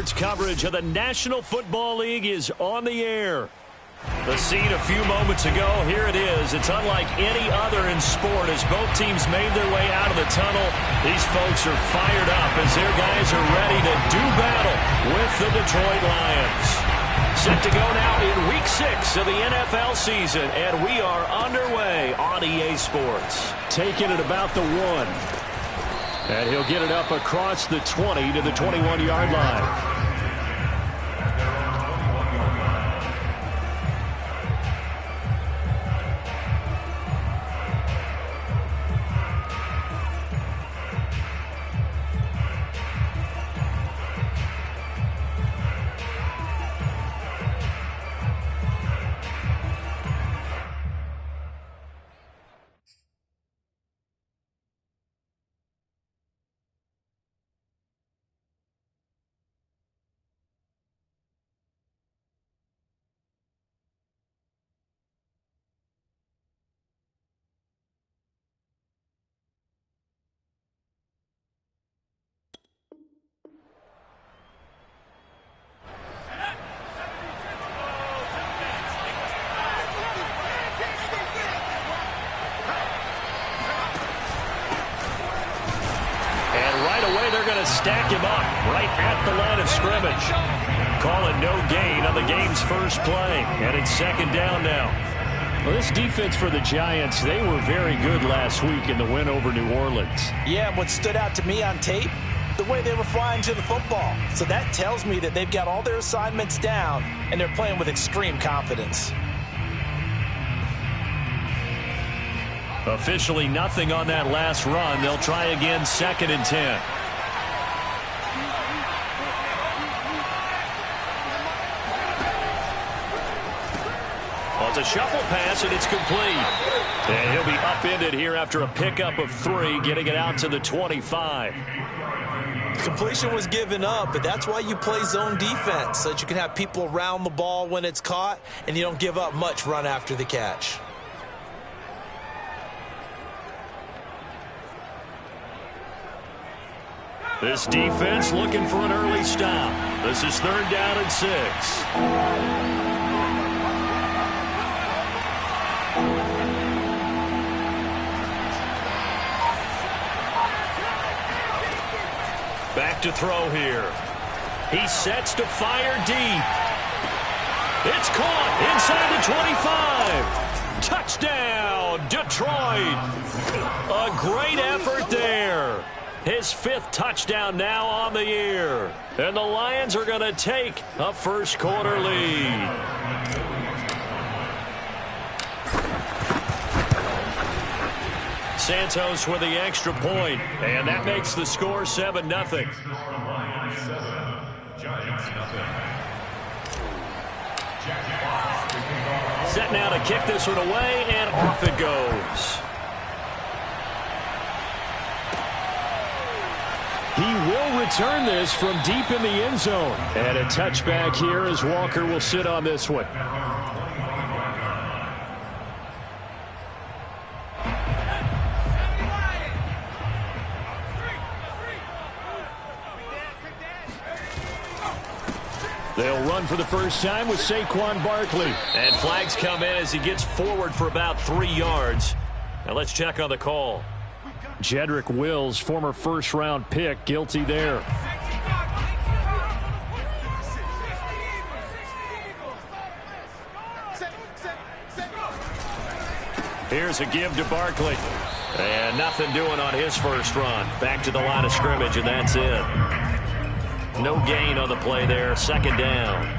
Sports coverage of the National Football League is on the air. The scene a few moments ago, here it is. It's unlike any other in sport as both teams made their way out of the tunnel. These folks are fired up as their guys are ready to do battle with the Detroit Lions. Set to go now in Week 6 of the NFL season, and we are underway on EA Sports. Taking it about the 1. And he'll get it up across the 20 to the 21-yard line. Stack him up right at the line of scrimmage. Call it no gain on the game's first play. And it's second down now. Well, this defense for the Giants, they were very good last week in the win over New Orleans. Yeah, and what stood out to me on tape, the way they were flying to the football. So that tells me that they've got all their assignments down, and they're playing with extreme confidence. Officially nothing on that last run. They'll try again, 2nd and 10. Well, it's a shuffle pass, and it's complete. And he'll be upended here after a pickup of 3, getting it out to the 25. Completion was given up, but that's why you play zone defense, so that you can have people around the ball when it's caught, and you don't give up much run after the catch. This defense looking for an early stop. This is 3rd down and 6. Back to throw here. He sets to fire deep. It's caught inside the 25. Touchdown, Detroit. A great effort there. His 5th touchdown now on the year. And the Lions are going to take a first-quarter lead. Santos with the extra point, and that makes the score 7-0. Set now to kick this one away, and off it goes. He will return this from deep in the end zone. And a touchback here as Walker will sit on this one. They'll run for the first time with Saquon Barkley. And flags come in as he gets forward for about 3 yards. Now let's check on the call. Jedrick Wills, former first-round pick, guilty there. Here's a give to Barkley. And nothing doing on his first run. Back to the line of scrimmage, and that's it. No gain on the play there, 2nd down.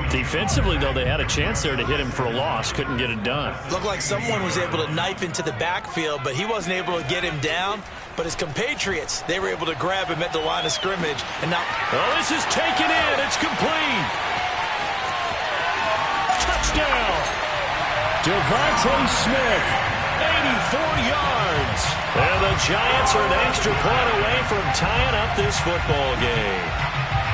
Defensively, though, they had a chance there to hit him for a loss. Couldn't get it done. Looked like someone was able to knife into the backfield, but he wasn't able to get him down. But his compatriots, they were able to grab him at the line of scrimmage. And now, oh, this is taken in. It's complete. Touchdown. Devontae Smith, 84 yards. And the Giants are an extra point away from tying up this football game.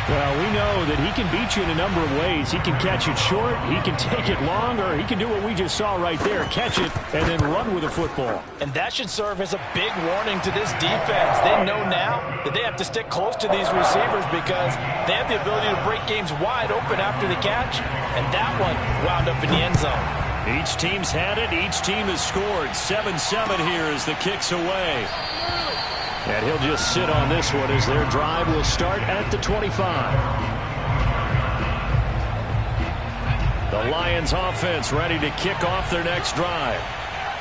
Well, we know that he can beat you in a number of ways. He can catch it short, he can take it long, or he can do what we just saw right there, catch it and then run with the football. And that should serve as a big warning to this defense. They know now that they have to stick close to these receivers because they have the ability to break games wide open after the catch, and that one wound up in the end zone. Each team's had it. Each team has scored. 7-7 here as the kick's away. And he'll just sit on this one as their drive will start at the 25. The Lions offense ready to kick off their next drive.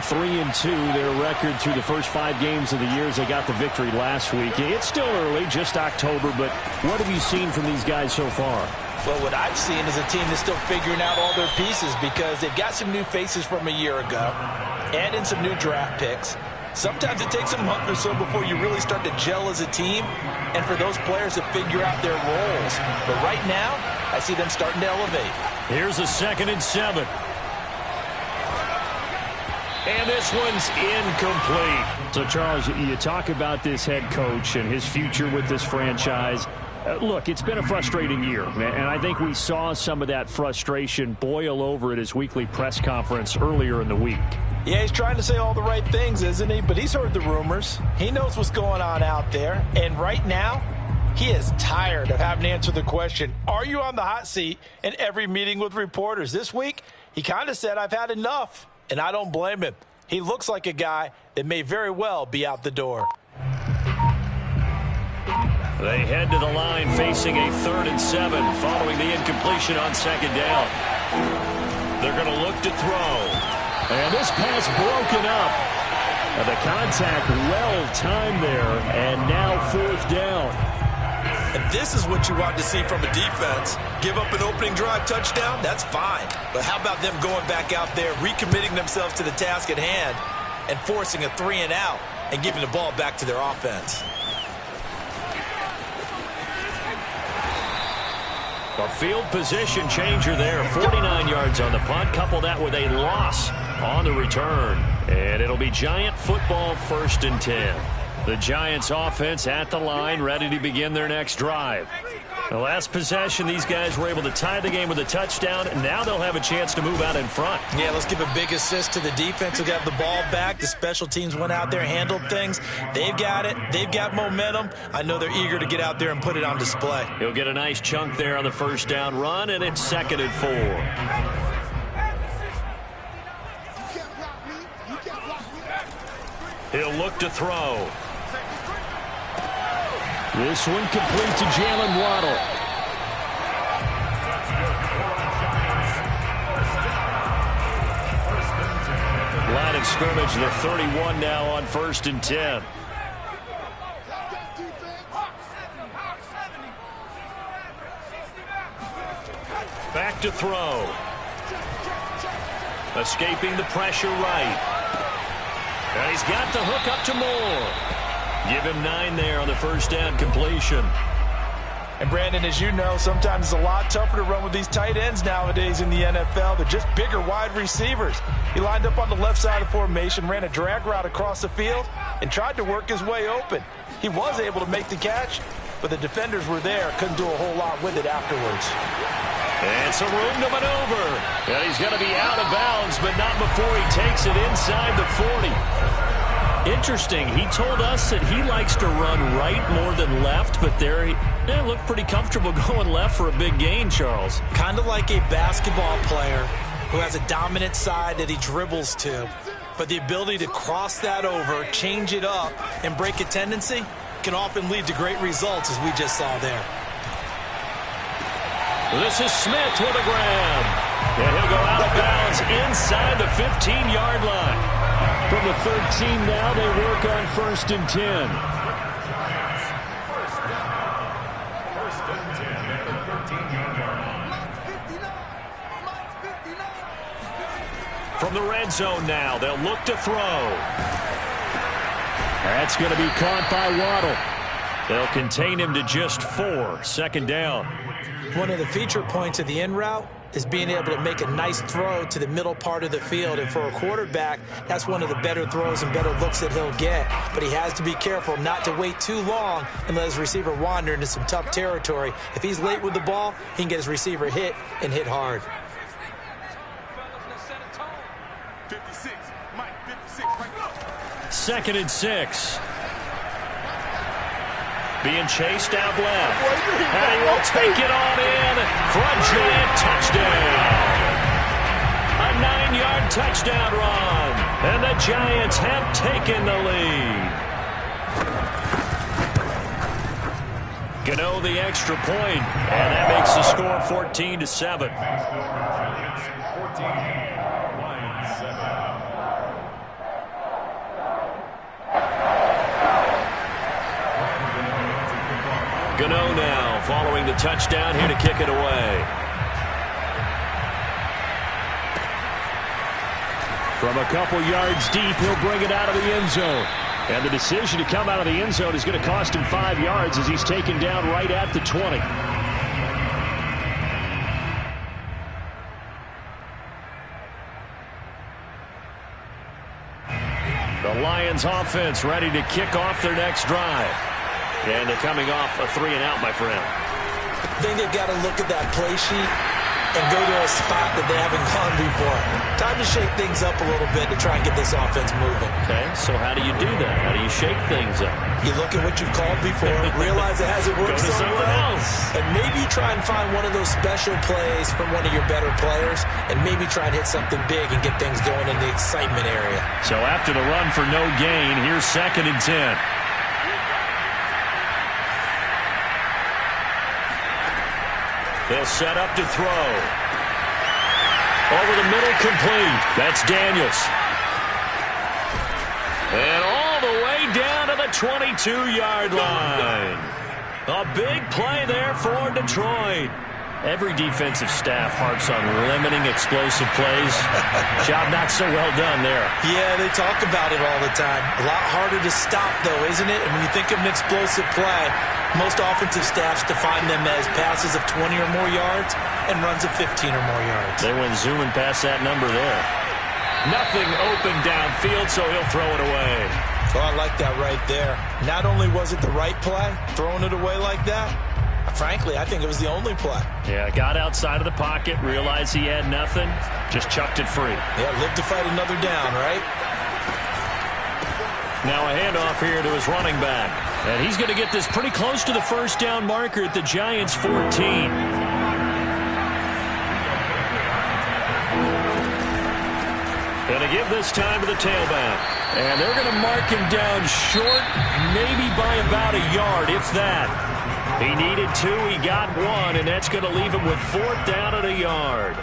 3-2 their record through the first 5 games of the year as they got the victory last week. It's still early, just October, but what have you seen from these guys so far? Well, what I've seen is a team that's still figuring out all their pieces because they've got some new faces from a year ago, add in some new draft picks. Sometimes it takes a month or so before you really start to gel as a team and for those players to figure out their roles. But right now, I see them starting to elevate. Here's a 2nd and 7. And this one's incomplete. So, Charles, you talk about this head coach and his future with this franchise. Look, it's been a frustrating year, and I think we saw some of that frustration boil over at his weekly press conference earlier in the week. Yeah, he's trying to say all the right things, isn't he? But he's heard the rumors. He knows what's going on out there. And right now, he is tired of having to answer the question, are you on the hot seat in every meeting with reporters? This week, he kind of said, I've had enough, and I don't blame him. He looks like a guy that may very well be out the door. They head to the line facing a 3rd and 7 following the incompletion on 2nd down. They're going to look to throw. And this pass broken up. And the contact well-timed there, and now 4th down. And this is what you want to see from a defense. Give up an opening drive touchdown, that's fine. But how about them going back out there, recommitting themselves to the task at hand, and forcing a 3-and-out and giving the ball back to their offense? A field position changer there. 49 yards on the punt. Couple that with a loss on the return. And it'll be Giant football, 1st and 10. The Giants offense at the line, ready to begin their next drive. The last possession, these guys were able to tie the game with a touchdown, and now they'll have a chance to move out in front. Yeah, let's give a big assist to the defense who got the ball back. The special teams went out there, handled things. They've got it. They've got momentum. I know they're eager to get out there and put it on display. He'll get a nice chunk there on the 1st down run, and it's 2nd and 4. He'll look to throw. This one complete to Jalen Waddle. Line of scrimmage, the 31 now on 1st and 10. Back to throw. Escaping the pressure right. And he's got the hook up to Moore. Give him 9 there on the 1st down completion. And, Brandon, as you know, sometimes it's a lot tougher to run with these tight ends nowadays in the NFL. They're just bigger wide receivers. He lined up on the left side of formation, ran a drag route across the field, and tried to work his way open. He was able to make the catch, but the defenders were there, couldn't do a whole lot with it afterwards. And some room to maneuver. And he's going to be out of bounds, but not before he takes it inside the 40. Interesting. He told us that he likes to run right more than left, but there he looked pretty comfortable going left for a big gain, Charles. Kind of like a basketball player who has a dominant side that he dribbles to, but the ability to cross that over, change it up, and break a tendency can often lead to great results, as we just saw there. This is Smith with a grab. And he'll go out of bounds inside the 15-yard line. From the 13 now, they work on 1st and 10. From the red zone now, they'll look to throw. That's going to be caught by Waddle. They'll contain him to just 4. 2nd down. One of the feature points of the in route is being able to make a nice throw to the middle part of the field. And for a quarterback, that's one of the better throws and better looks that he'll get. But he has to be careful not to wait too long and let his receiver wander into some tough territory. If he's late with the ball, he can get his receiver hit and hit hard. 56, Mike, 56, right. 2nd and 6. Being chased out left. And he will take it on in for a giant touchdown. A 9-yard touchdown run. And the Giants have taken the lead. Gano the extra point, and that makes the score 14-7. Gano now following the touchdown here to kick it away. From a couple yards deep, he'll bring it out of the end zone. And the decision to come out of the end zone is going to cost him 5 yards as he's taken down right at the 20. The Lions offense ready to kick off their next drive. And they're coming off a 3-and-out, my friend. I think they've got to look at that play sheet and go to a spot that they haven't gone before. Time to shake things up a little bit to try and get this offense moving. Okay, so how do you do that? How do you shake things up? You look at what you've called before, realize it hasn't worked so well, and maybe try and find one of those special plays from one of your better players, and maybe try and hit something big and get things going in the excitement area. So after the run for no gain, here's 2nd and 10. He'll set up to throw. Over the middle, complete. That's Daniels. And all the way down to the 22-yard line. A big play there for Detroit. Every defensive staff harps on limiting explosive plays. Job not so well done there. Yeah, they talk about it all the time. A lot harder to stop, though, isn't it? And when you think of an explosive play, most offensive staffs define them as passes of 20 or more yards and runs of 15 or more yards. They went zooming past that number there. Nothing open downfield, so he'll throw it away. Oh, I like that right there. Not only was it the right play, throwing it away like that, frankly, I think it was the only play. Yeah, got outside of the pocket, realized he had nothing, just chucked it free. Yeah, live to fight another down, right? Now a handoff here to his running back. And he's going to get this pretty close to the first down marker at the Giants' 14. Going to give this time to the tailback. And they're going to mark him down short, maybe by about a yard, if that. He needed 2, he got 1, and that's going to leave him with 4th down at a yard.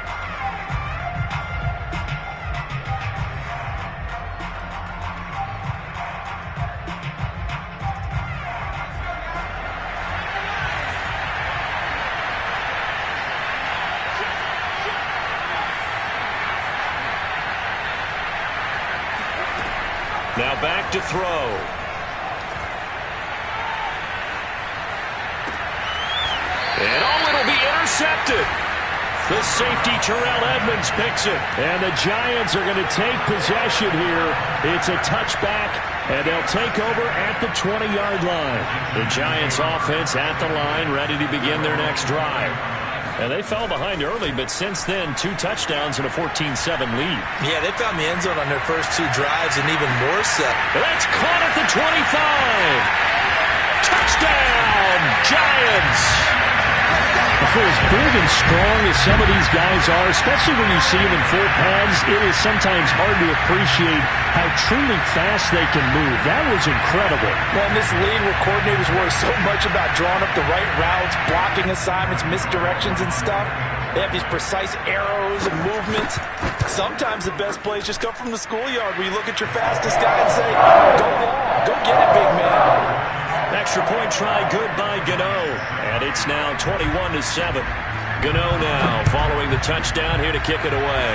Now back to throw. And it'll be intercepted. The safety, Terrell Edmonds, picks it. And the Giants are going to take possession here. It's a touchback, and they'll take over at the 20-yard line. The Giants offense at the line, ready to begin their next drive. And they fell behind early, but since then, 2 touchdowns and a 14-7 lead. Yeah, they found the end zone on their first 2 drives, and even more so. That's caught at the 25. Touchdown, Giants. For as big and strong as some of these guys are, especially when you see them in full pads, it is sometimes hard to appreciate how truly fast they can move. That was incredible. Well, in this league where coordinators worry so much about drawing up the right routes, blocking assignments, misdirections and stuff, they have these precise arrows and movements. Sometimes the best plays just come from the schoolyard where you look at your fastest guy and say, go long, go get it, big man. Extra point try, good by Gano. And it's now 21-7. Gano now following the touchdown here to kick it away.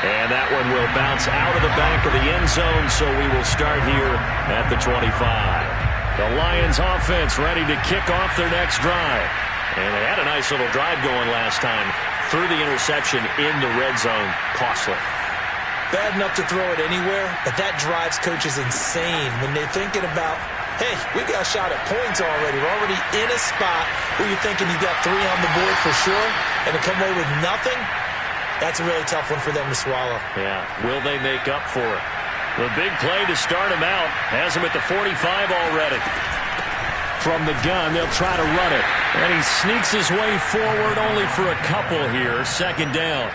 And that one will bounce out of the back of the end zone, so we will start here at the 25. The Lions offense ready to kick off their next drive. And they had a nice little drive going last time. Threw the interception in the red zone. Costly. Bad enough to throw it anywhere, but that drives coaches insane when they're thinking about, hey, we got a shot at points already. We're already in a spot where you're thinking you got 3 on the board for sure, and to come away with nothing, that's a really tough one for them to swallow. Yeah, will they make up for it? The big play to start him out has him at the 45 already. From the gun, they'll try to run it. And he sneaks his way forward only for a couple here. Second down.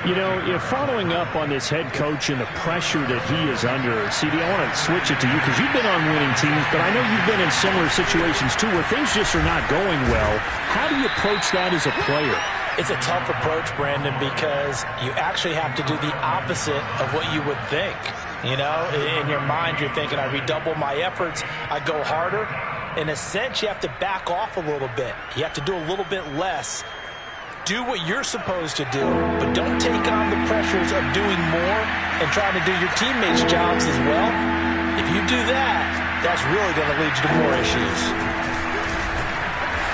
You know, if following up on this head coach and the pressure that he is under, CD, I want to switch it to you because you've been on winning teams, but I know you've been in similar situations too where things just are not going well. How do you approach that as a player? It's a tough approach, Brandon, because you actually have to do the opposite of what you would think. You know, in your mind, you're thinking, I redouble my efforts, I go harder. In a sense, you have to back off a little bit. You have to do a little bit less. Do what you're supposed to do, but don't take on the pressures of doing more and trying to do your teammates' jobs as well. If you do that, that's really going to lead you to more issues.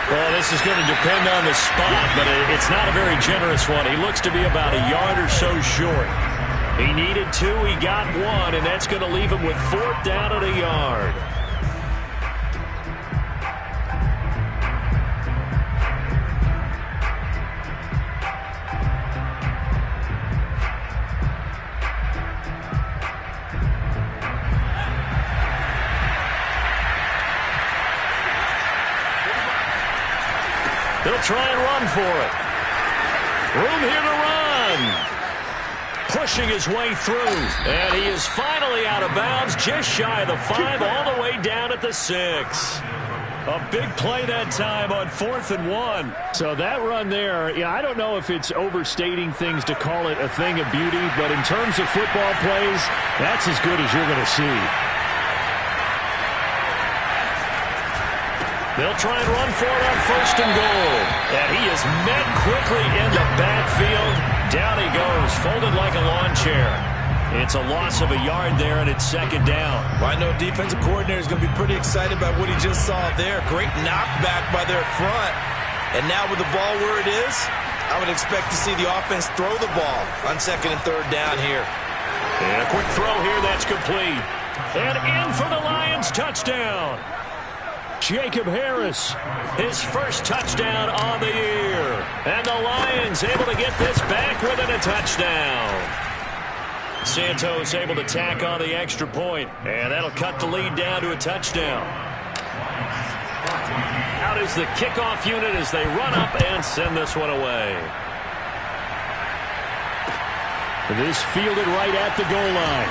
Well, this is going to depend on the spot, but it's not a very generous one. He looks to be about a yard or so short. He needed 2, he got 1, and that's going to leave him with 4th down at a yard. He'll try and run for it. Room here to run. Pushing his way through. And he is finally out of bounds, just shy of the 5, all the way down at the 6. A big play that time on 4th and 1. So that run there, yeah, I don't know if it's overstating things to call it a thing of beauty, but in terms of football plays, that's as good as you're going to see. They'll try and run for it on 1st and goal. And he is met quickly in the backfield. Down he goes, folded like a lawn chair. It's a loss of a yard there, and it's 2nd down. Well, I know defensive coordinator is going to be pretty excited about what he just saw there. Great knockback by their front. And now with the ball where it is, I would expect to see the offense throw the ball on 2nd and 3rd down here. And a quick throw here, that's complete. And in for the Lions, touchdown. Jacob Harris, his first touchdown on the year. And the Lions able to get this back within a touchdown. Santos able to tack on the extra point, and that'll cut the lead down to a touchdown. Out is the kickoff unit as they run up and send this one away. This fielded right at the goal line.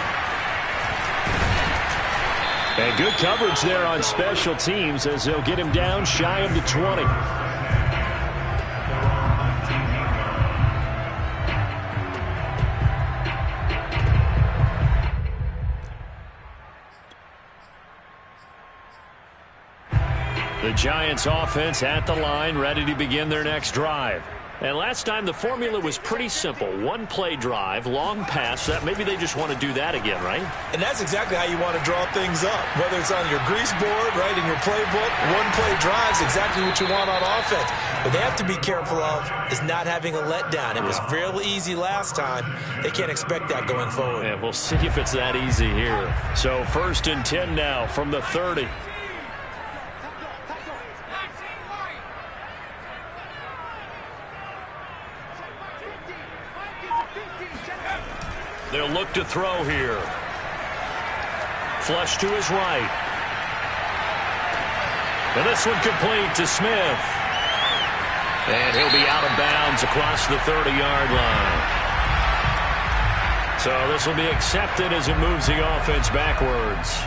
And good coverage there on special teams as they'll get him down shy of the 20. The Giants offense at the line, ready to begin their next drive. And last time the formula was pretty simple. 1-play drive, long pass. That maybe they just want to do that again, right? And that's exactly how you want to draw things up. Whether it's on your grease board, right, in your playbook, 1-play drives exactly what you want on offense. What they have to be careful of is not having a letdown. It was real easy last time. They can't expect that going forward. Yeah, we'll see if it's that easy here. So 1st and 10 now from the 30. They'll look to throw here. Flush to his right. And this one complete to Smith. And he'll be out of bounds across the 30-yard line. So this will be accepted as it moves the offense backwards.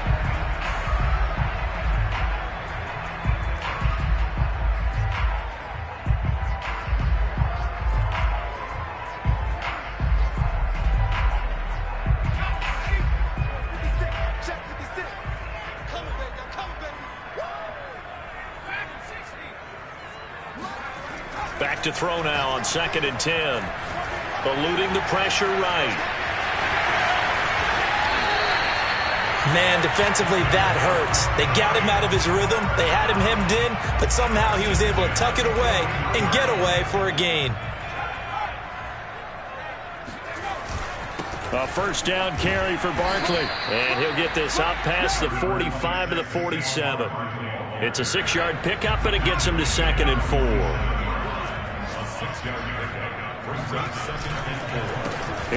Back to throw now on 2nd and 10. Eluding the pressure right. Man, defensively, that hurts. They got him out of his rhythm. They had him hemmed in, but somehow he was able to tuck it away and get away for a gain. A first down carry for Barkley. And he'll get this up past the 45 to the 47. It's a 6-yard pickup, and it gets him to 2nd and 4.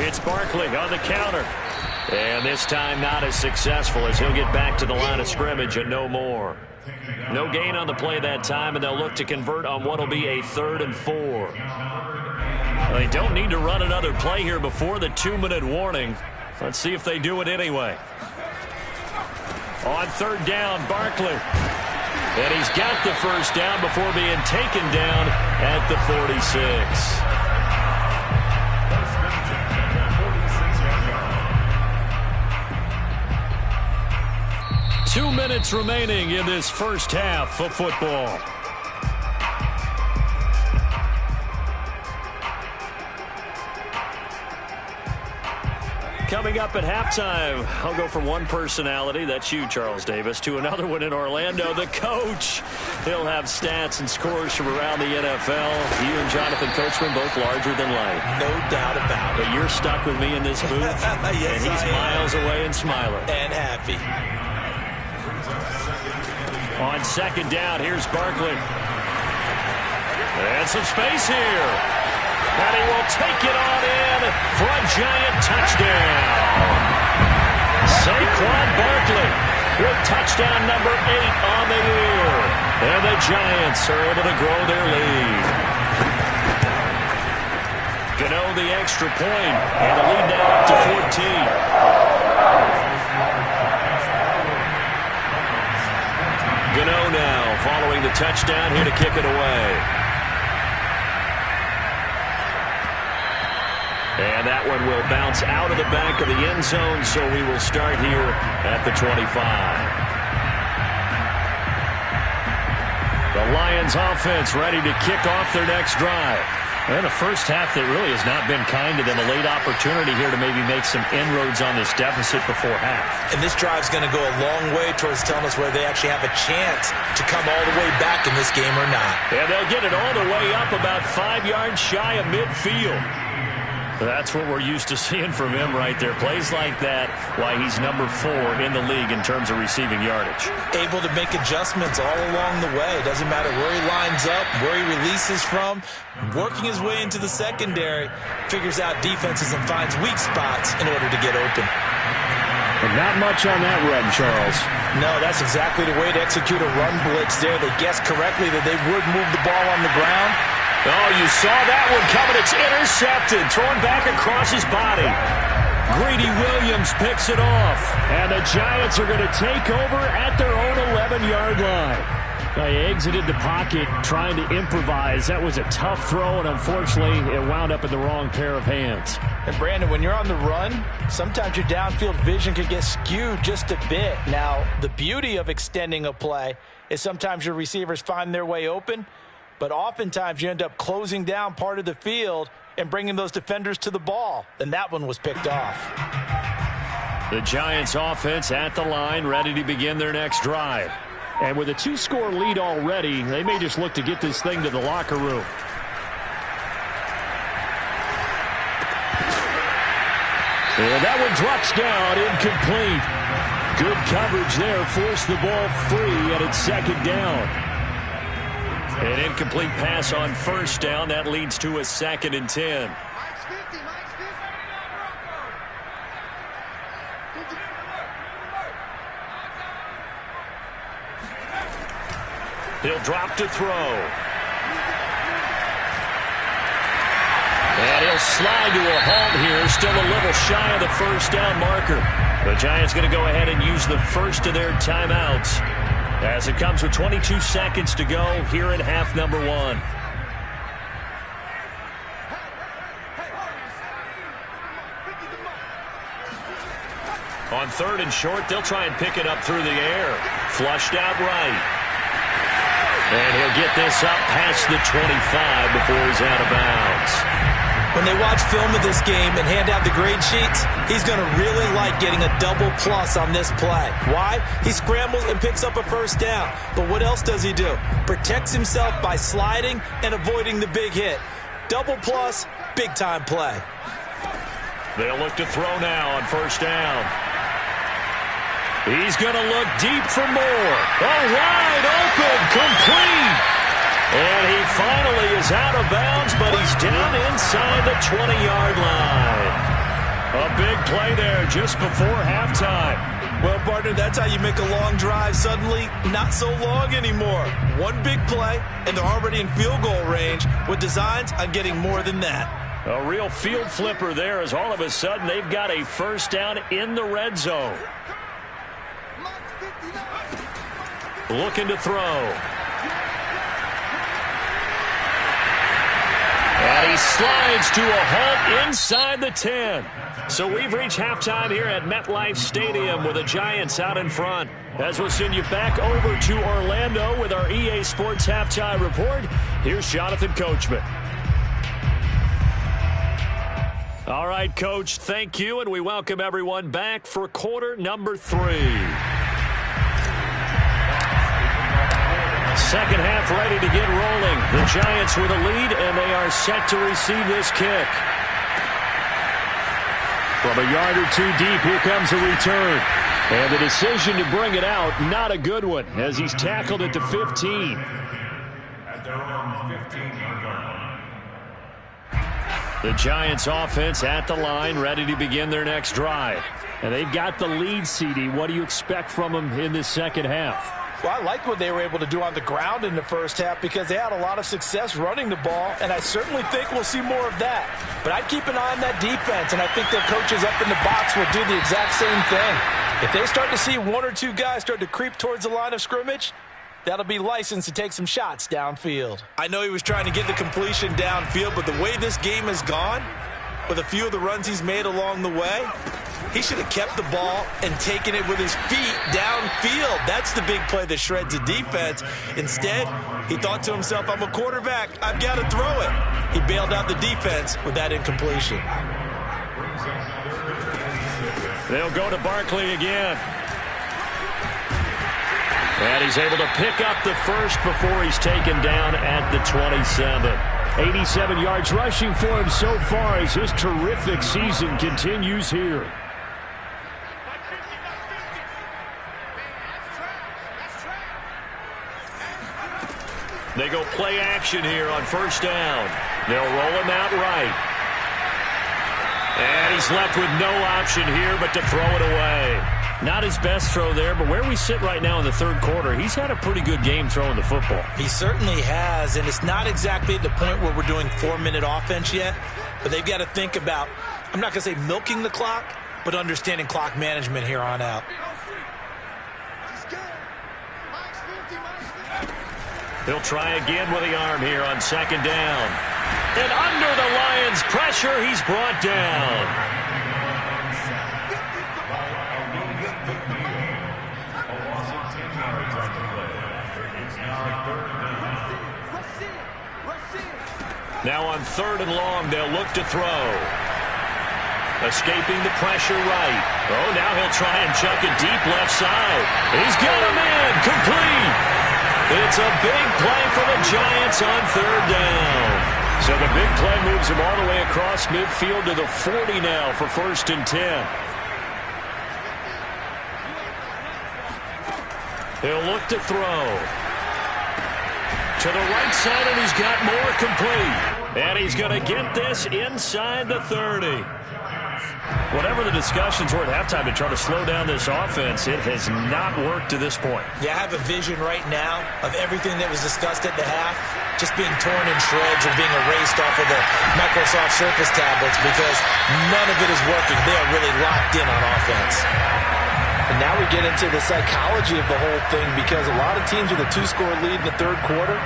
It's Barkley on the counter. And this time not as successful as he'll get back to the line of scrimmage and no more. No gain on the play that time, and they'll look to convert on what will be a 3rd and 4. Well, they don't need to run another play here before the 2-minute warning. Let's see if they do it anyway. On 3rd down, Barkley. And he's got the first down before being taken down at the 46. 2 minutes remaining in this first half of football. Coming up at halftime, I'll go from one personality, that's you, Charles Davis, to another one in Orlando, the coach. He'll have stats and scores from around the NFL. You and Jonathan Coachman both larger than life. No doubt about it. But you're stuck with me in this booth, yes, and he's miles away and smiling. And happy. On 2nd down, here's Barkley. And some space here. And he will take it on in for a giant touchdown. Saquon Barkley with touchdown number 8 on the year. And the Giants are able to grow their lead. Gano the extra point, and the lead now up to 14. Gano now following the touchdown here to kick it away. And that one will bounce out of the back of the end zone, so we will start here at the 25. The Lions offense ready to kick off their next drive. And a first half that really has not been kind to them. A late opportunity here to maybe make some inroads on this deficit before half. And this drive's going to go a long way towards telling us whether they actually have a chance to come all the way back in this game or not. And they'll get it all the way up about 5 yards shy of midfield. That's what we're used to seeing from him right there. Plays like that, why he's number 4 in the league in terms of receiving yardage. Able to make adjustments all along the way. Doesn't matter where he lines up, where he releases from. Working his way into the secondary, figures out defenses and finds weak spots in order to get open. And not much on that run, Charles. No, that's exactly the way to execute a run blitz there. They guessed correctly that they would move the ball on the ground. Oh, you saw that one coming. It's intercepted. Thrown back across his body. Greedy Williams picks it off. And the Giants are going to take over at their own 11-yard line. They exited the pocket trying to improvise. That was a tough throw, and unfortunately, it wound up in the wrong pair of hands. And, Brandon, when you're on the run, sometimes your downfield vision can get skewed just a bit. Now, the beauty of extending a play is sometimes your receivers find their way open, but oftentimes you end up closing down part of the field and bringing those defenders to the ball. And that one was picked off. The Giants offense at the line, ready to begin their next drive. And with a 2-score lead already, they may just look to get this thing to the locker room. And that one drops down, incomplete. Good coverage there, forced the ball free, and it's 2nd down. An incomplete pass on 1st down. That leads to a 2nd and 10. He'll drop to throw. And he'll slide to a halt here. Still a little shy of the 1st down marker. The Giants going to go ahead and use the first of their timeouts, as it comes with 22 seconds to go here in half number 1. On 3rd and short, they'll try and pick it up through the air. Flushed out right. And he'll get this up past the 25 before he's out of bounds. When they watch film of this game and hand out the grade sheets, he's going to really like getting a double plus on this play. Why? He scrambles and picks up a first down. But what else does he do? Protects himself by sliding and avoiding the big hit. Double plus, big-time play. They'll look to throw now on first down. He's going to look deep for more. Wide open, complete. And he finally is out of bounds, but he's down inside the 20-yard line. A big play there just before halftime. Well, partner, that's how you make a long drive suddenly not so long anymore. One big play, and they're already in field goal range with designs on getting more than that. A real field flipper there as all of a sudden they've got a first down in the red zone. Looking to throw. And he slides to a halt inside the 10. So we've reached halftime here at MetLife Stadium with the Giants out in front. As we'll send you back over to Orlando with our EA Sports Halftime Report, here's Jonathan Coachman. All right, Coach, thank you, and we welcome everyone back for quarter number 3. Second half ready to get rolling. The Giants with a lead, and they are set to receive this kick. From a yard or two deep, here comes a return. And the decision to bring it out, not a good one, as he's tackled at the 15. At their own 15-yard line. The Giants offense at the line, ready to begin their next drive. And they've got the lead, CD. What do you expect from them in this second half? Well, I like what they were able to do on the ground in the first half because they had a lot of success running the ball, and I certainly think we'll see more of that. But I'd keep an eye on that defense, and I think their coaches up in the box will do the exact same thing. If they start to see one or two guys start to creep towards the line of scrimmage, that'll be licensed to take some shots downfield. I know he was trying to get the completion downfield, but the way this game has gone, with a few of the runs he's made along the way, he should have kept the ball and taken it with his feet downfield. That's the big play that shreds the defense. Instead, he thought to himself, I'm a quarterback. I've got to throw it. He bailed out the defense with that incompletion. They'll go to Barkley again. And he's able to pick up the first before he's taken down at the 27. 87 yards rushing for him so far as his terrific season continues here. They go play action here on first down. They'll roll him out right. And he's left with no option here but to throw it away. Not his best throw there, but where we sit right now in the third quarter, he's had a pretty good game throwing the football. He certainly has, and it's not exactly at the point where we're doing 4-minute offense yet, but they've got to think about, I'm not going to say milking the clock, but understanding clock management here on out. He'll try again with the arm here on second down. And under the Lions' pressure, he's brought down. Now on third and long, they'll look to throw. Escaping the pressure right. Oh, now he'll try and chuck it deep left side. He's got him in. Complete. It's a big play for the Giants on third down. So the big play moves him all the way across midfield to the 40 now for first and 10. He'll look to throw. To the right side, and he's got more complete. And he's going to get this inside the 30. Whatever the discussions were at halftime to try to slow down this offense, it has not worked to this point. Yeah, I have a vision right now of everything that was discussed at the half just being torn in shreds or being erased off of the Microsoft Surface tablets because none of it is working. They are really locked in on offense. And now we get into the psychology of the whole thing because a lot of teams with a 2-score lead in the third quarter,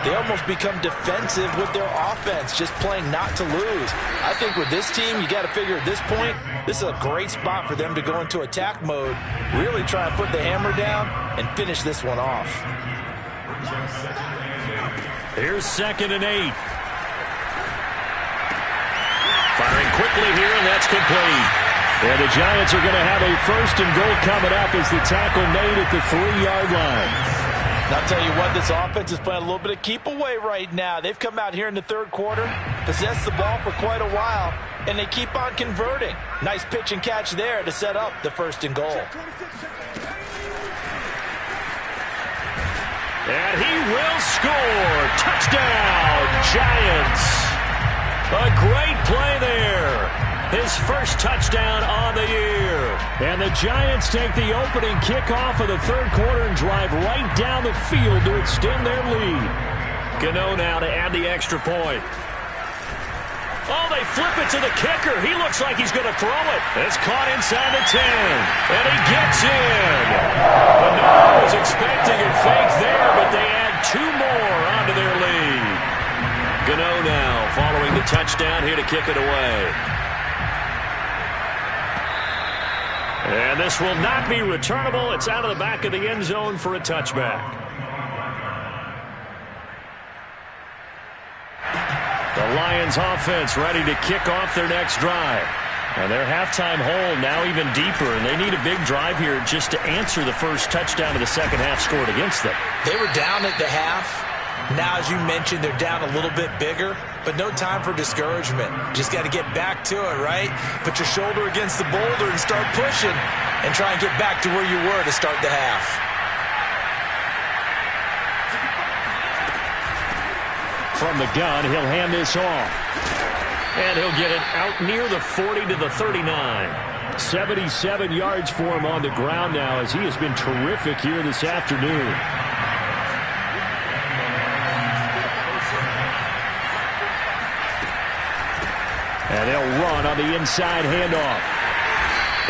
they almost become defensive with their offense, just playing not to lose. I think with this team, you got to figure at this point, this is a great spot for them to go into attack mode, really try and put the hammer down and finish this one off. Here's second and 8. quickly here, and that's complete. And the Giants are going to have a 1st and goal coming up as the tackle made at the 3-yard line. And I'll tell you what, this offense is playing a little bit of keep away right now. They've come out here in the 3rd quarter, possessed the ball for quite a while, and they keep on converting. Nice pitch and catch there to set up the 1st and goal. And he will score. Touchdown, Giants. A great play there. His first touchdown on the year. And the Giants take the opening kickoff of the 3rd quarter and drive right down the field to extend their lead. Gano now to add the extra point. Oh, they flip it to the kicker. He looks like he's going to throw it. It's caught inside the 10. And he gets in. Gano was expecting a fake there, but they add 2 more onto their lead. Gano now following the touchdown here to kick it away. And this will not be returnable. It's out of the back of the end zone for a touchback. The Lions offense ready to kick off their next drive. And their halftime hole now even deeper, and they need a big drive here just to answer the first touchdown of the second half scored against them. They were down at the half. Now, as you mentioned, they're down a little bit bigger, but no time for discouragement. Just got to get back to it, right? Put your shoulder against the boulder and start pushing and try and get back to where you were to start the half. From the gun, he'll hand this off. And he'll get it out near the 40 to the 39. 77 yards for him on the ground now as he has been terrific here this afternoon. And they'll run on the inside handoff.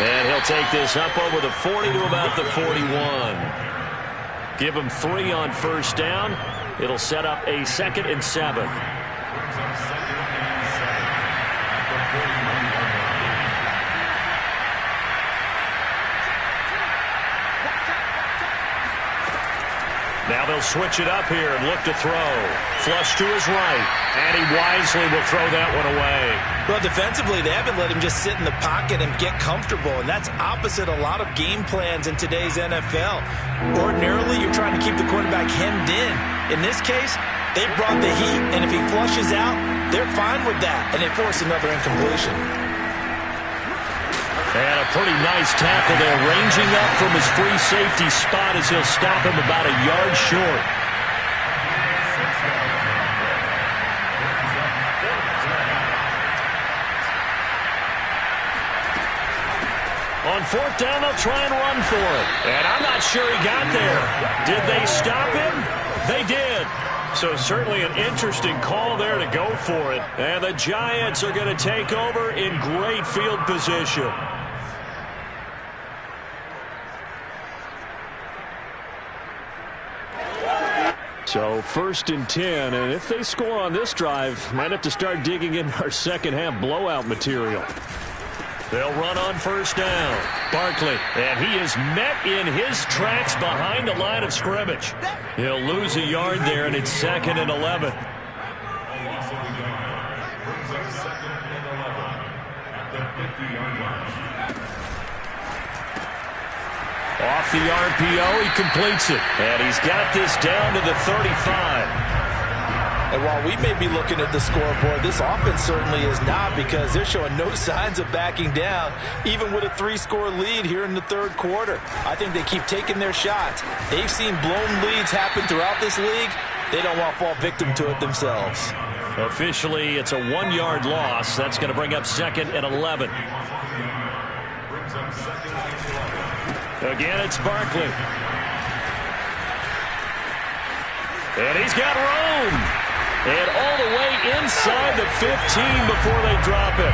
And he'll take this up over the 40 to about the 41. Give him 3 on first down. It'll set up a 2nd and 7. Now they'll switch it up here and look to throw. Flush to his right. And he wisely will throw that one away. Well, defensively, they haven't let him just sit in the pocket and get comfortable, and that's opposite a lot of game plans in today's NFL. Ordinarily, you're trying to keep the quarterback hemmed in. In this case, they brought the heat, and if he flushes out, they're fine with that, and they force another incompletion. And a pretty nice tackle there, ranging up from his free safety spot as he'll stop him about a yard short. On 4th down, they'll try and run for it. And I'm not sure he got there. Did they stop him? They did. So certainly an interesting call there to go for it. And the Giants are going to take over in great field position. So 1st and 10, and if they score on this drive, might have to start digging in our second half blowout material. They'll run on first down. Barkley, and he is met in his tracks behind the line of scrimmage. He'll lose a yard there, and it's 2nd and 11. Off the RPO, he completes it. And he's got this down to the 35. And while we may be looking at the scoreboard, this offense certainly is not, because they're showing no signs of backing down, even with a 3-score lead here in the 3rd quarter. I think they keep taking their shots. They've seen blown leads happen throughout this league. They don't want to fall victim to it themselves. Officially, it's a 1-yard loss. That's going to bring up 2nd and 11. Again, it's Barkley. And he's got room. And all the way inside the 15 before they drop it.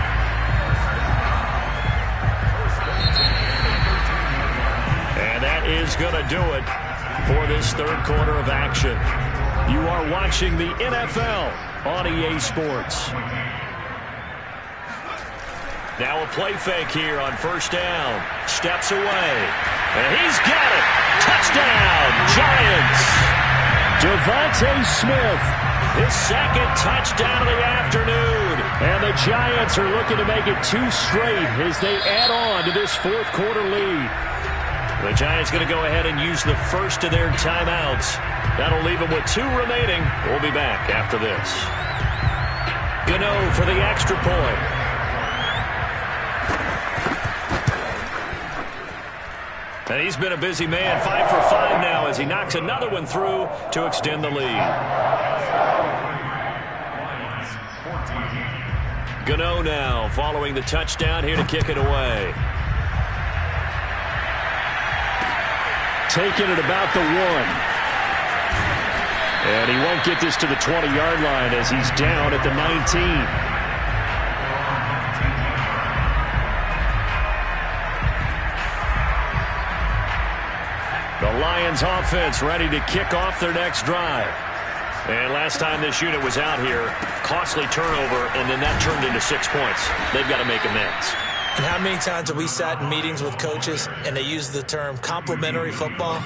And that is going to do it for this 3rd quarter of action. You are watching the NFL on EA Sports. Now a play fake here on first down. Steps away. And he's got it. Touchdown, Giants. Devontae Smith His second touchdown of the afternoon. And the Giants are looking to make it 2 straight as they add on to this fourth quarter lead. The Giants going to go ahead and use the first of their timeouts. That'll leave them with 2 remaining. We'll be back after this. Goody for the extra point. And he's been a busy man, 5 for 5 now as he knocks another one through to extend the lead. Goody now following the touchdown here to kick it away. Taking it about the 1. And he won't get this to the 20-yard line as he's down at the 19. The Lions offense ready to kick off their next drive. And last time this unit was out here, costly turnover, and then that turned into 6 points. They've got to make amends. And how many times have we sat in meetings with coaches and they use the term complementary football?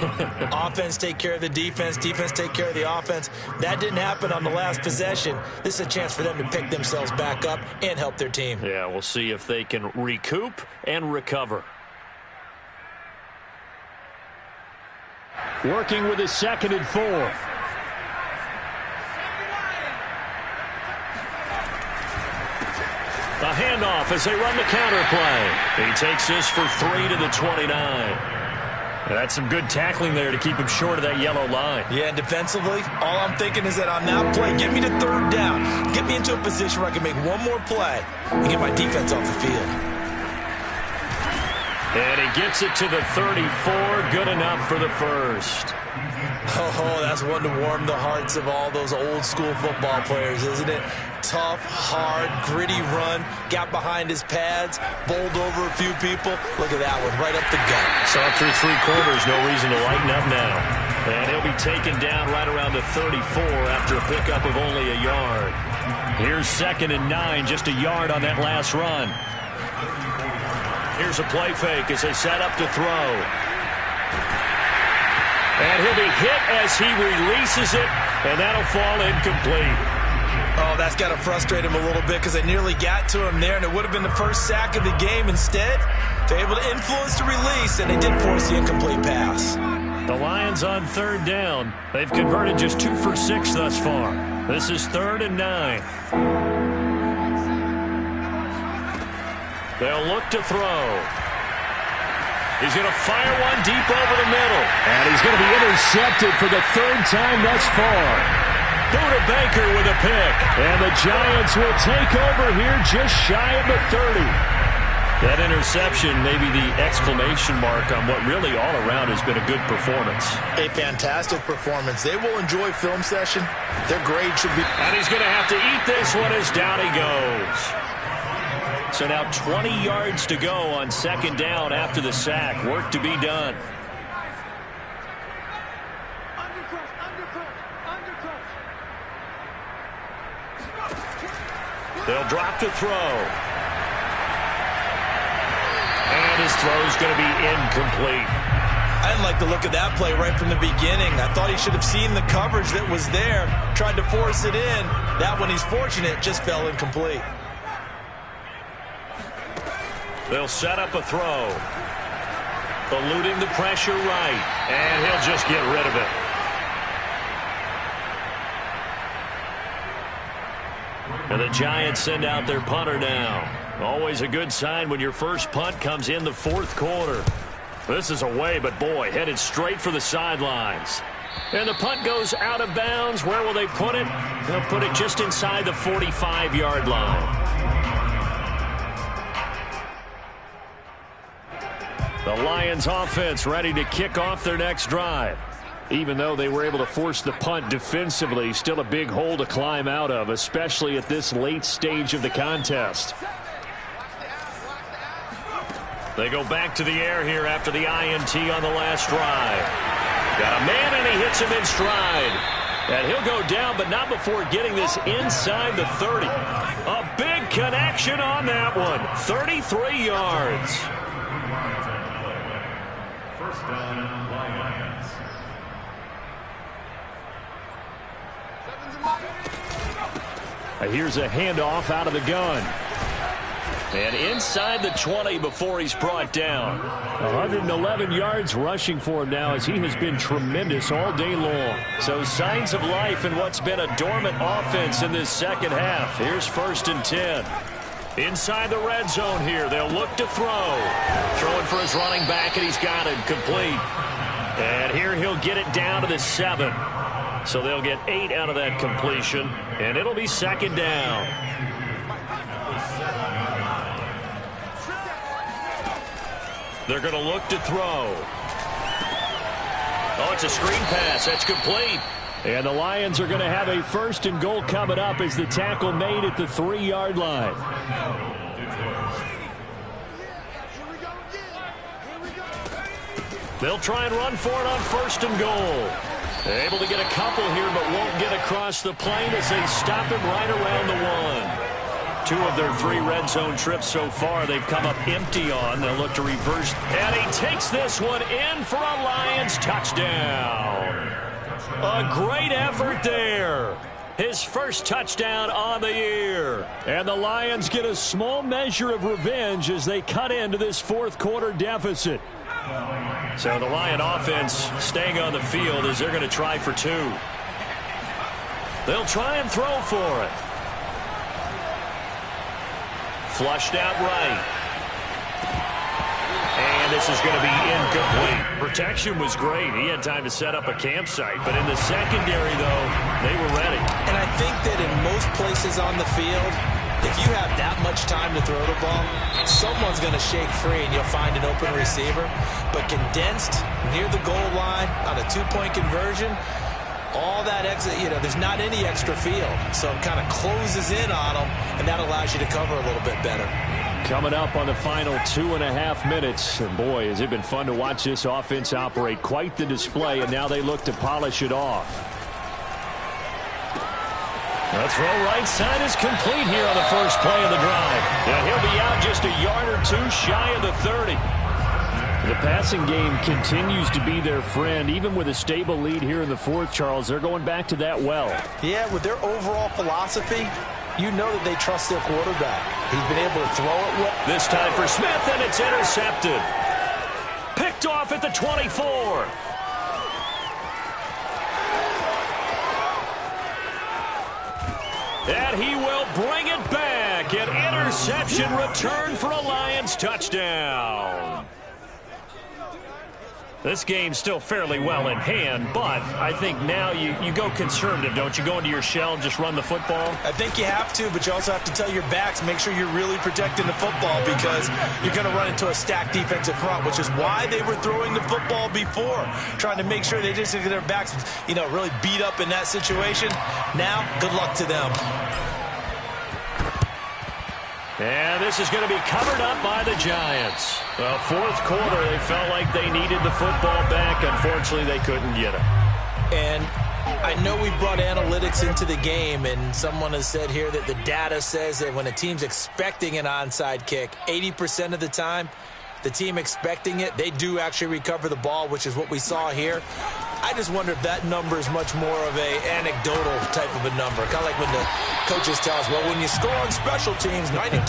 Offense take care of the defense, defense take care of the offense. That didn't happen on the last possession. This is a chance for them to pick themselves back up and help their team. Yeah, we'll see if they can recoup and recover. Working with his 2nd and 4. The handoff as they run the counter play. He takes this for 3 to the 29. That's some good tackling there to keep him short of that yellow line. Yeah, and defensively, all I'm thinking is that on that play, get me to 3rd down. Get me into a position where I can make one more play and get my defense off the field. And he gets it to the 34. Good enough for the first. Oh, that's one to warm the hearts of all those old school football players, isn't it? Tough, hard, gritty run, got behind his pads, bowled over a few people. Look at that one, right up the gut. So through 3 quarters, no reason to lighten up now. And he'll be taken down right around the 34 after a pickup of only a yard. Here's 2nd and 9, just a yard on that last run. Here's a play fake as they set up to throw. And he'll be hit as he releases it, and that'll fall incomplete. Oh, that's got to frustrate him a little bit because they nearly got to him there, and it would have been the first sack of the game. Instead, they're able to influence the release, and they did force the incomplete pass. The Lions on 3rd down. They've converted just 2 for 6 thus far. This is 3rd and 9. They'll look to throw. He's going to fire one deep over the middle. And he's going to be intercepted for the 3rd time thus far. Buda Baker with a pick. And the Giants will take over here just shy of the 30. That interception may be the exclamation mark on what really all around has been a good performance. A fantastic performance. They will enjoy film session. Their grade should be... And he's going to have to eat this one as down he goes. So now 20 yards to go on 2nd down after the sack. Work to be done. They'll drop to throw. And his throw's going to be incomplete. I didn't like the look of that play right from the beginning. I thought he should have seen the coverage that was there, tried to force it in. That one, he's fortunate, just fell incomplete. They'll set up a throw. Eluding the pressure right. And he'll just get rid of it. And the Giants send out their punter now. Always a good sign when your first punt comes in the 4th quarter. This is away, but boy, headed straight for the sidelines. And the punt goes out of bounds. Where will they put it? They'll put it just inside the 45-yard line. The Lions offense ready to kick off their next drive. Even though they were able to force the punt defensively, still a big hole to climb out of, especially at this late stage of the contest. They go back to the air here after the INT on the last drive. Got a man, and he hits him in stride. And he'll go down, but not before getting this inside the 30. A big connection on that one. 33 yards. First down, Lions. Here's a handoff out of the gun. And inside the 20 before he's brought down. 111 yards rushing for him now as he has been tremendous all day long. So signs of life in what's been a dormant offense in this second half. Here's 1st and 10. Inside the red zone here. They'll look to throw. Throwing for his running back, and he's got it complete. And here he'll get it down to the 7. So they'll get 8 out of that completion, and it'll be 2nd down. They're going to look to throw. Oh, it's a screen pass. That's complete. And the Lions are going to have a 1st and goal coming up as the tackle made at the 3-yard line. They'll try and run for it on 1st and goal. They're able to get a couple here, but won't get across the plane as they stop him right around the 1. 2 of their 3 red zone trips so far they've come up empty on. They'll look to reverse. And he takes this one in for a Lions touchdown. A great effort there. His first touchdown on the year. And the Lions get a small measure of revenge as they cut into this 4th quarter deficit. So the Lion offense staying on the field as they're going to try for 2. They'll try and throw for it. Flushed out right. And this is going to be incomplete. Protection was great. He had time to set up a campsite. But in the secondary, though, they were ready. And I think that in most places on the field, if you have that much time to throw the ball, someone's going to shake free and you'll find an open receiver. But condensed near the goal line on a 2-point conversion, all that exit, there's not any extra field. So it kind of closes in on them, and that allows you to cover a little bit better. Coming up on the final 2.5 minutes. And boy, has it been fun to watch this offense operate. Quite the display, and now they look to polish it off. The throw right side is complete here on the first play of the drive. And he'll be out just a yard or 2 shy of the 30. The passing game continues to be their friend. Even with a stable lead here in the 4th, Charles, they're going back to that well. Yeah, with their overall philosophy, you know that they trust their quarterback. He's been able to throw it well. This time for Smith, and it's intercepted. Picked off at the 24. And he will bring it back. An interception return for a Lions touchdown. This game's still fairly well in hand, but I think now you go conservative, don't you? Go into your shell and just run the football? I think you have to, but you also have to tell your backs, make sure you're really protecting the football because you're going to run into a stacked defensive front, which is why they were throwing the football before, trying to make sure they just get their backs, really beat up in that situation. Now, good luck to them. And this is going to be covered up by the Giants. Well, 4th quarter, they felt like they needed the football back. Unfortunately, they couldn't get it. And I know we brought analytics into the game, and someone has said here that the data says that when a team's expecting an onside kick, 80% of the time, the team expecting it, they do actually recover the ball, which is what we saw here. I just wonder if that number is much more of a anecdotal type of a number. Kind of like when the coaches tell us, well, when you score on special teams, 93%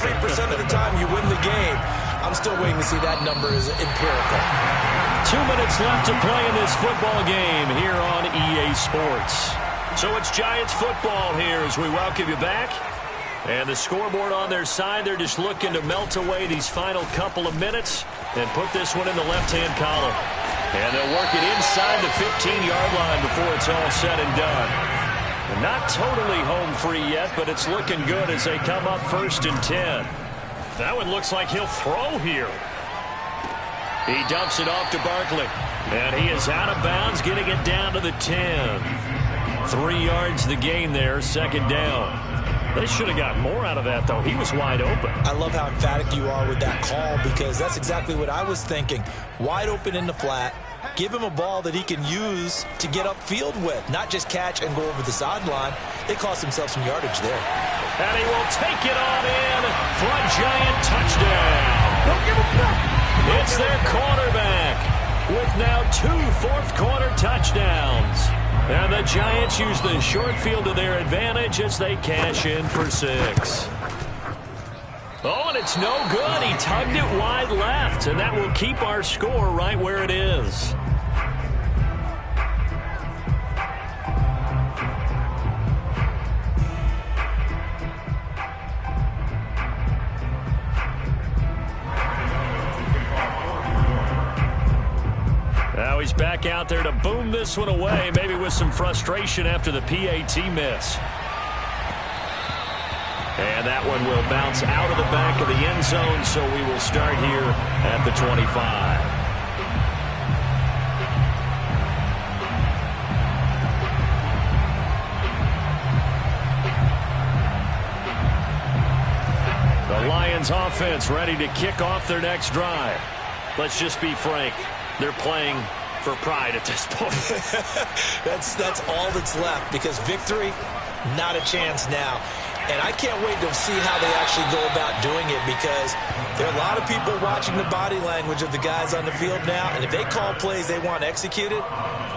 of the time you win the game. I'm still waiting to see that number is empirical. 2 minutes left to play in this football game here on EA Sports. So it's Giants football here as we welcome you back. And the scoreboard on their side, they're just looking to melt away these final couple of minutes and put this one in the left-hand column. And they'll work it inside the 15-yard line before it's all said and done. And not totally home free yet, but it's looking good as they come up 1st and 10. That one looks like he'll throw here. He dumps it off to Barkley. And he is out of bounds, getting it down to the 10. 3 yards the gain there, 2nd down. They should have got more out of that, though. He was wide open. I love how emphatic you are with that call because that's exactly what I was thinking. Wide open in the flat. Give him a ball that he can use to get upfield with, not just catch and go over the sideline. They cost themselves some yardage there. And he will take it on in for a Giant touchdown. It's their quarterback with now 2 fourth-quarter touchdowns. And the Giants use the short field to their advantage as they cash in for 6. Oh, and it's no good. He tugged it wide left, and that will keep our score right where it is. Now he's back out there to boom this one away, maybe with some frustration after the PAT miss. And that one will bounce out of the back of the end zone, so we will start here at the 25. The Lions offense ready to kick off their next drive. Let's just be frank. They're playing for pride at this point. That's all that's left, because victory, not a chance now. And I can't wait to see how they actually go about doing it, because there are a lot of people watching the body language of the guys on the field now, and if they call plays they want executed,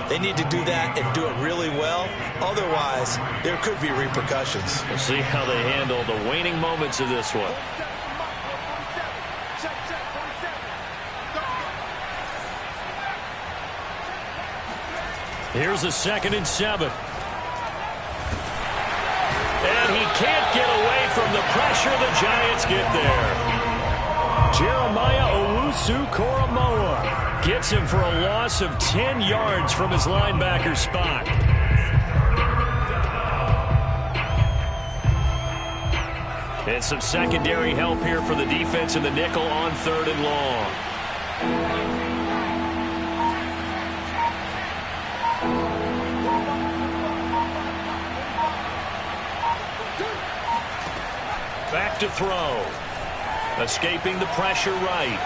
they need to do that and do it really well. Otherwise, there could be repercussions. We'll see how they handle the waning moments of this one. Here's a 2nd and 7. And he can't get away from the pressure. The Giants get there. Jeremiah Owusu-Koramoah gets him for a loss of 10 yards from his linebacker spot. And some secondary help here for the defense in the nickel on 3rd and long. Back to throw. Escaping the pressure right.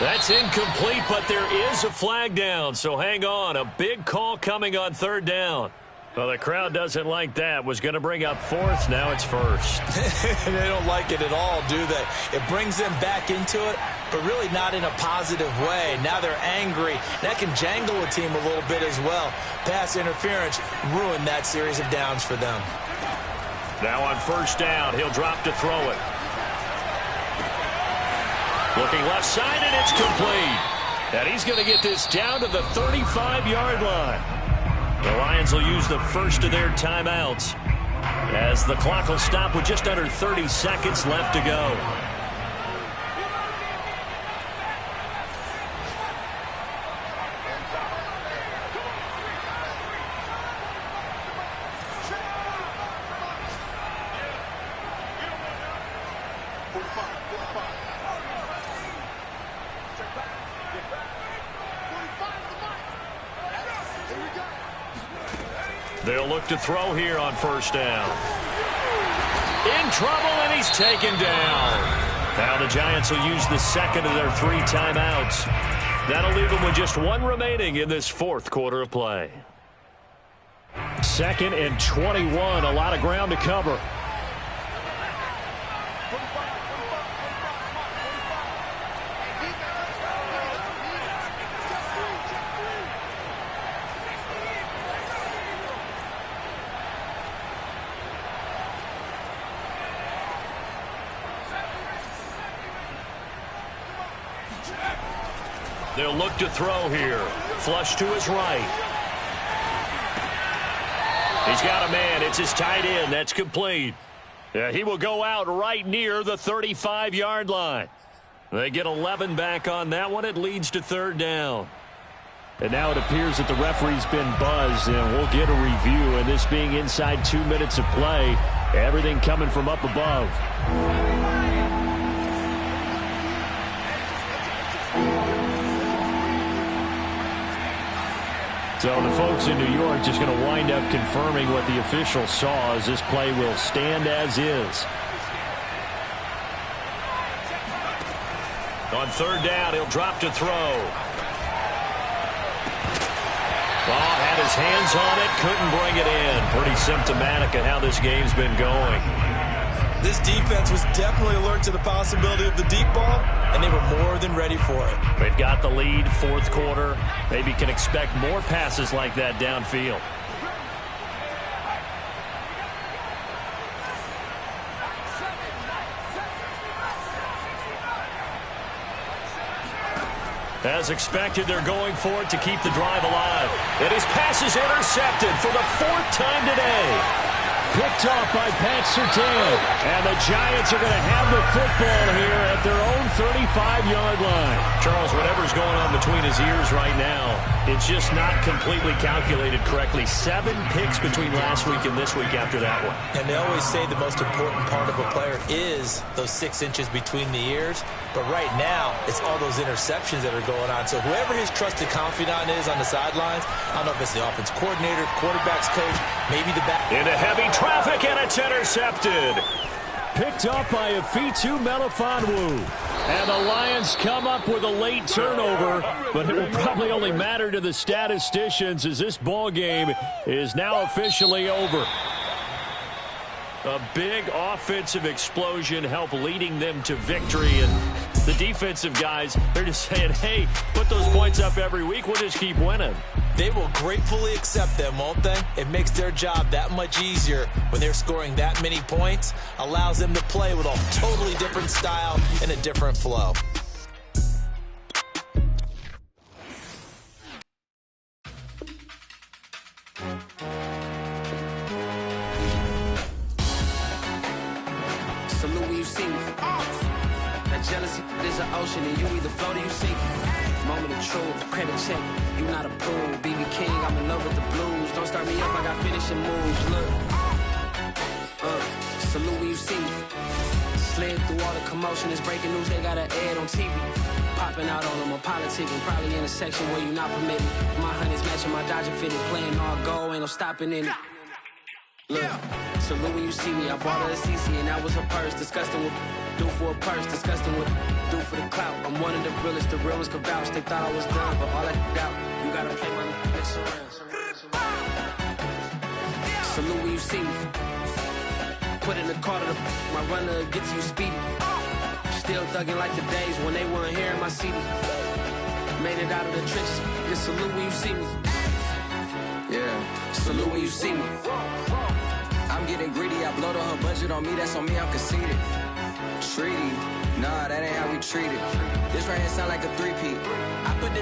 That's incomplete, but there is a flag down, so hang on. A big call coming on 3rd down. Well, the crowd doesn't like that. Was going to bring up 4th. Now it's 1st. They don't like it at all, do they? It brings them back into it, but really not in a positive way. Now they're angry. That can jangle a team a little bit as well. Pass interference ruined that series of downs for them. Now on 1st down, he'll drop to throw it. Looking left side, and it's complete. And he's going to get this down to the 35-yard line. The Lions will use the first of their timeouts, as the clock will stop with just under 30 seconds left to go. They'll look to throw here on 1st down. In trouble, and he's taken down. Now the Giants will use the 2nd of their 3 timeouts. That'll leave them with just 1 remaining in this 4th quarter of play. 2nd and 21, a lot of ground to cover. They'll look to throw here. Flush to his right. He's got a man. It's his tight end. That's complete. Yeah, he will go out right near the 35-yard line. They get 11 back on that one. It leads to 3rd down. And now it appears that the referee's been buzzed, and we'll get a review. And this being inside 2 minutes of play, everything coming from up above. So the folks in New York just going to wind up confirming what the official saw, as this play will stand as is. On 3rd down, he'll drop to throw. Well, had his hands on it, couldn't bring it in. Pretty symptomatic of how this game's been going. This defense was definitely alert to the possibility of the deep ball, and they were more than ready for it. They've got the lead, fourth quarter. Maybe can expect more passes like that downfield. As expected, they're going for it to keep the drive alive. And his pass is intercepted for the fourth time today. Picked off by Pat Surtain. And the Giants are going to have the football here at their own 35-yard line. Charles, whatever's going on between his ears right now, it's just not completely calculated correctly. 7 picks between last week and this week after that one. And they always say the most important part of a player is those 6 inches between the ears. But right now, it's all those interceptions that are going on. So whoever his trusted confidant is on the sidelines, I don't know if it's the offense coordinator, quarterback's coach, maybe the back. Into heavy traffic, and it's intercepted. Picked up by Afitu Melifonwu. And the Lions come up with a late turnover, but it will probably only matter to the statisticians as this ball game is now officially over. A big offensive explosion helped leading them to victory. And the defensive guys, they're just saying, hey, put those points up every week. We'll just keep winning. They will gratefully accept them, won't they? It makes their job that much easier when they're scoring that many points. Allows them to play with a totally different style and a different flow. Salute when you see me. That jealousy is an ocean, and you either float or you sink. Moment of truth, credit check. You not a pool, BB King. I'm in love with the blues. Don't start me up, I got finishing moves. Look, salute when you see me. Slid through all the commotion, it's breaking news. They got an ad on TV. Popping out on them, I'm politicking. Probably in a section where you not permitted. My honey's matching my Dodger fitted, playing all go, ain't no stopping in it. Look, salute when you see me. I bought her a CC and that was her purse. Disgusting with do for a purse. Disgusting with do for the clout. I'm one of the realest. The real ones could vouch. They thought I was done, but all I doubt. You gotta play my mix around. Salute when you see me. Put in the car to my runner gets you speedy. Still thugging like the days when they weren't here in my CD. Made it out of the trenches. Just salute when you see me. Yeah, salute when you see me. I'm getting greedy, I blow to her budget on me, that's on me, I'm conceited. Treaty, nah, that ain't how we treat it. This right here sound like a 3-peat. I put